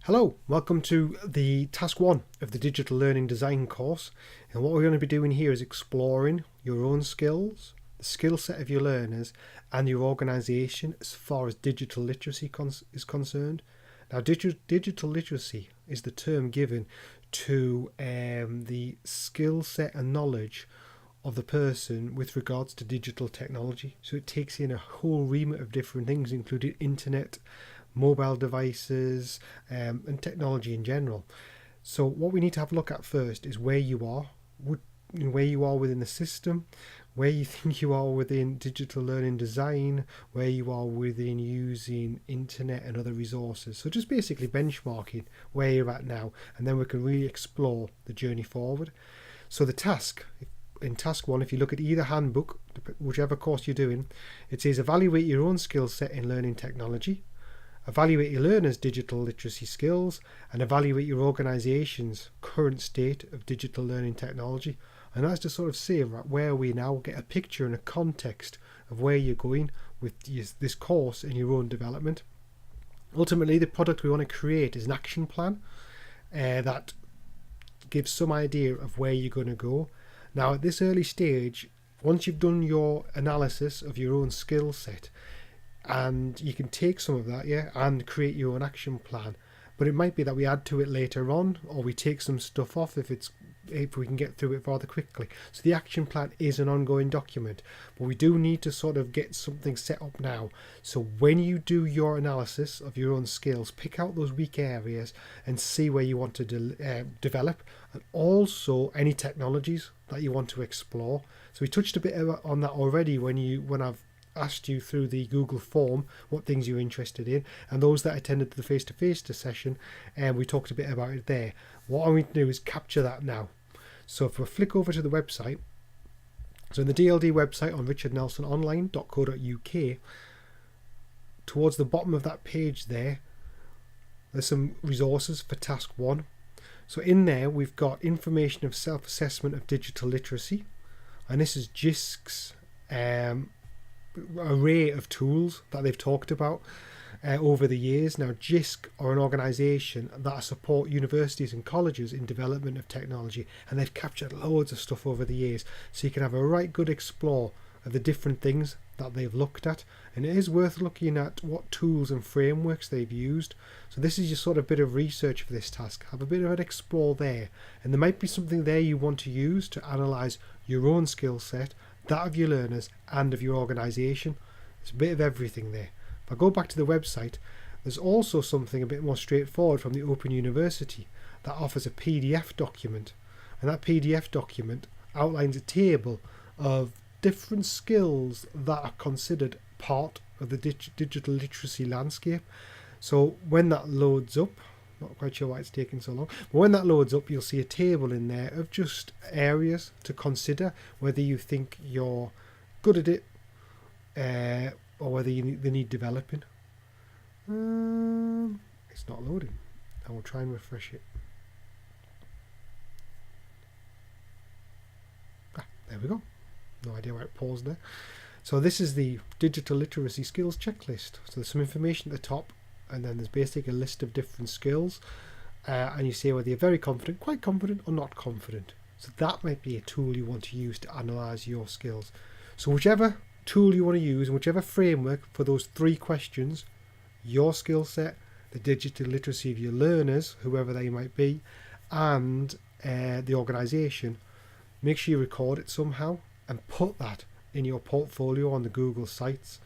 Hello, welcome to the task 1 of the digital learning design course, and what we're going to be doing here is exploring your own skills, the skill set of your learners and your organisation as far as digital literacy is concerned. Now digital literacy is the term given to the skill set and knowledge of the person with regards to digital technology. So it takes in a whole remit of different things, including internet, mobile devices, and technology in general. So what we need to have a look at first is where you are within the system, where you think you are within digital learning design, where you are within using internet and other resources. So just basically benchmarking where you're at now, and then we can really explore the journey forward. So the task in task 1, if you look at either handbook, whichever course you're doing, it says evaluate your own skill set in learning technology, evaluate your learners' digital literacy skills, and evaluate your organisation's current state of digital learning technology. And that's to sort of say, right, where are we now, get a picture and a context of where you're going with this course and your own development. Ultimately, the product we want to create is an action plan that gives some idea of where you're going to go. Now, at this early stage, once you've done your analysis of your own skill set, and you can take some of that, and create your own action plan. But it might be that we add to it later on, or we take some stuff off if we can get through it rather quickly. So the action plan is an ongoing document, but we do need to sort of get something set up now. So when you do your analysis of your own skills, pick out those weak areas and see where you want to develop, and also any technologies that you want to explore. So we touched a bit on that already when I've asked you through the Google form what things you're interested in, and those that attended the face-to-face session, and we talked a bit about it there. What I'm going to do is capture that now. So if we flick over to the website, so in the DLD website on richardnelsononline.co.uk, towards the bottom of that page there's some resources for task 1. So in there we've got information of self-assessment of digital literacy, and this is JISC's array of tools that they've talked about over the years. Now, JISC are an organisation that support universities and colleges in development of technology, and they've captured loads of stuff over the years, so you can have a right good explore of the different things that they've looked at, and it is worth looking at what tools and frameworks they've used. So this is your sort of bit of research for this task. Have a bit of an explore there, and there might be something there you want to use to analyse your own skill set, that of your learners and of your organisation. There's a bit of everything there. If I go back to the website, there's also something a bit more straightforward from the Open University that offers a PDF document, and that PDF document outlines a table of different skills that are considered part of the digital literacy landscape. So when that loads up, not quite sure why it's taking so long, but when that loads up, you'll see a table in there of just areas to consider, whether you think you're good at it or whether they need developing. It's not loading. I will try and refresh it. There we go. No idea why it paused there. So this is the digital literacy skills checklist. So there's some information at the top, and then there's basically a list of different skills, and you say whether you're very confident, quite confident, or not confident. So that might be a tool you want to use to analyse your skills. So whichever tool you want to use, and whichever framework for those 3 questions, your skill set, the digital literacy of your learners, whoever they might be, and the organisation, make sure you record it somehow and put that in your portfolio on the Google sites.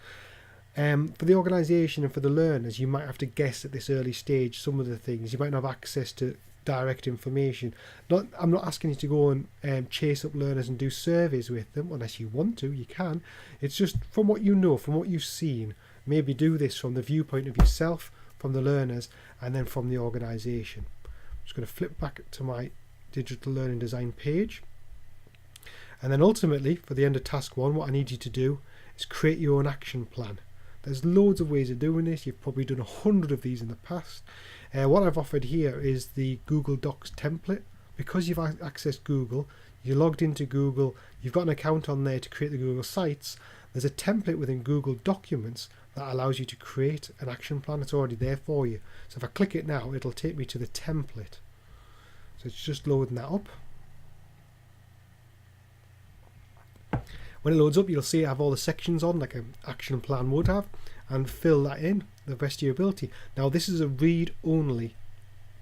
For the organisation and for the learners, you might have to guess at this early stage some of the things. You might not have access to direct information. I'm not asking you to go and chase up learners and do surveys with them unless you want to. You can. It's just from what you know, from what you've seen. Maybe do this from the viewpoint of yourself, from the learners, and then from the organisation. I'm just going to flip back to my digital learning design page. And then ultimately, for the end of task 1, what I need you to do is create your own action plan. There's loads of ways of doing this. You've probably done 100 of these in the past. What I've offered here is the Google Docs template. Because you've accessed Google, you're logged into Google, you've got an account on there to create the Google Sites, there's a template within Google Documents that allows you to create an action plan. It's already there for you. So if I click it now, it'll take me to the template. So it's just loading that up. When it loads up, you'll see I have all the sections on like an action plan would have, and fill that in the best of your ability. Now this is a read-only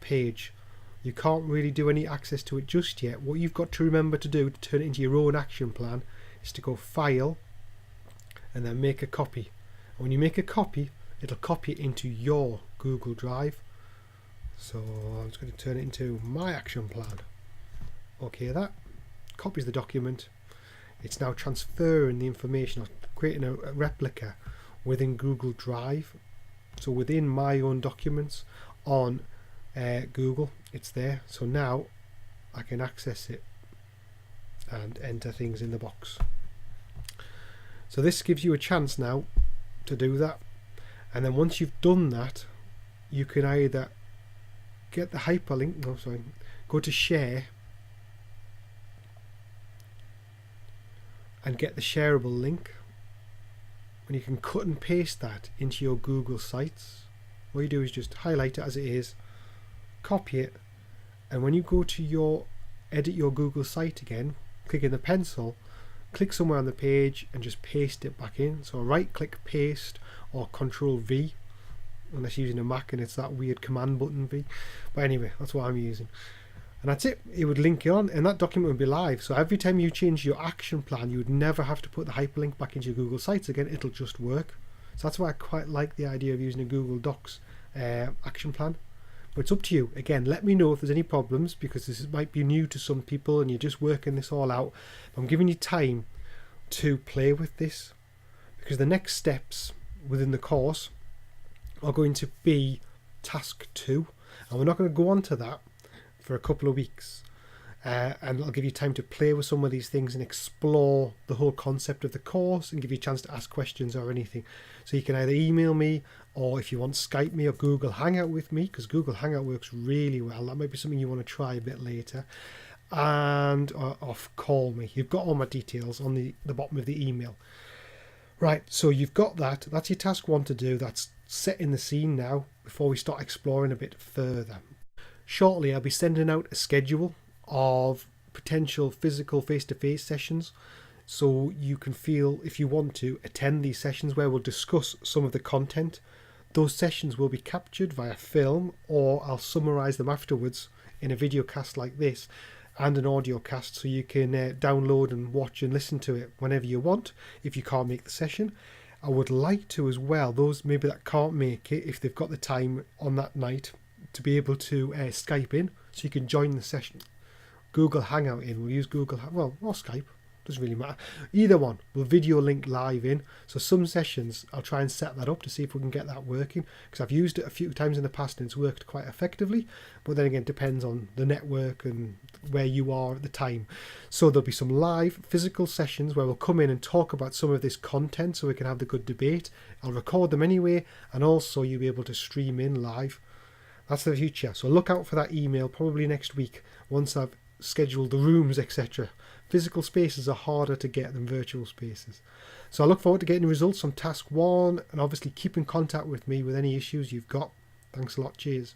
page. You can't really do any access to it just yet. What you've got to remember to do to turn it into your own action plan is to go File and then make a copy. And when you make a copy, it'll copy it into your Google Drive. So I'm just going to turn it into my action plan. Okay, that copies the document. It's now transferring the information or creating a replica within Google Drive. So within my own documents on Google, it's there. So now I can access it and enter things in the box. So this gives you a chance now to do that. And then once you've done that, you can either get the hyperlink, go to share and get the shareable link, and you can cut and paste that into your Google Sites. What you do is just highlight it as it is, copy it, and when you go to edit your Google site again, click in the pencil, click somewhere on the page and just paste it back in. So right click paste or Control V, unless you're using a Mac and it's that weird command button V. But anyway, that's what I'm using. And that's it. It would link it on and that document would be live. So every time you change your action plan, you would never have to put the hyperlink back into your Google Sites again. It'll just work. So that's why I quite like the idea of using a Google Docs action plan. But it's up to you. Again, let me know if there's any problems, because this might be new to some people and you're just working this all out. I'm giving you time to play with this, because the next steps within the course are going to be task 2, and we're not going to go on to that for a couple of weeks, and I'll give you time to play with some of these things and explore the whole concept of the course and give you a chance to ask questions or anything. So you can either email me, or if you want, Skype me or Google Hangout with me, because Google Hangout works really well. That might be something you want to try a bit later, and or call me. You've got all my details on the bottom of the email. Right, so you've got that. That's your task 1 to do. That's setting the scene now before we start exploring a bit further. Shortly, I'll be sending out a schedule of potential physical face-to-face sessions, so you can feel, if you want to, attend these sessions where we'll discuss some of the content. Those sessions will be captured via film, or I'll summarise them afterwards in a video cast like this and an audio cast, so you can download and watch and listen to it whenever you want if you can't make the session. I would like to as well, those maybe that can't make it, if they've got the time on that night, to be able to Skype in, so you can join the session. Google Hangout in, we'll use Google, or Skype, doesn't really matter. Either one, we'll video link live in. So some sessions, I'll try and set that up to see if we can get that working, because I've used it a few times in the past and it's worked quite effectively. But then again, it depends on the network and where you are at the time. So there'll be some live physical sessions where we'll come in and talk about some of this content so we can have the good debate. I'll record them anyway, and also you'll be able to stream in live. That's the future. So look out for that email probably next week once I've scheduled the rooms, etc. Physical spaces are harder to get than virtual spaces. So I look forward to getting the results on task 1, and obviously keep in contact with me with any issues you've got. Thanks a lot. Cheers.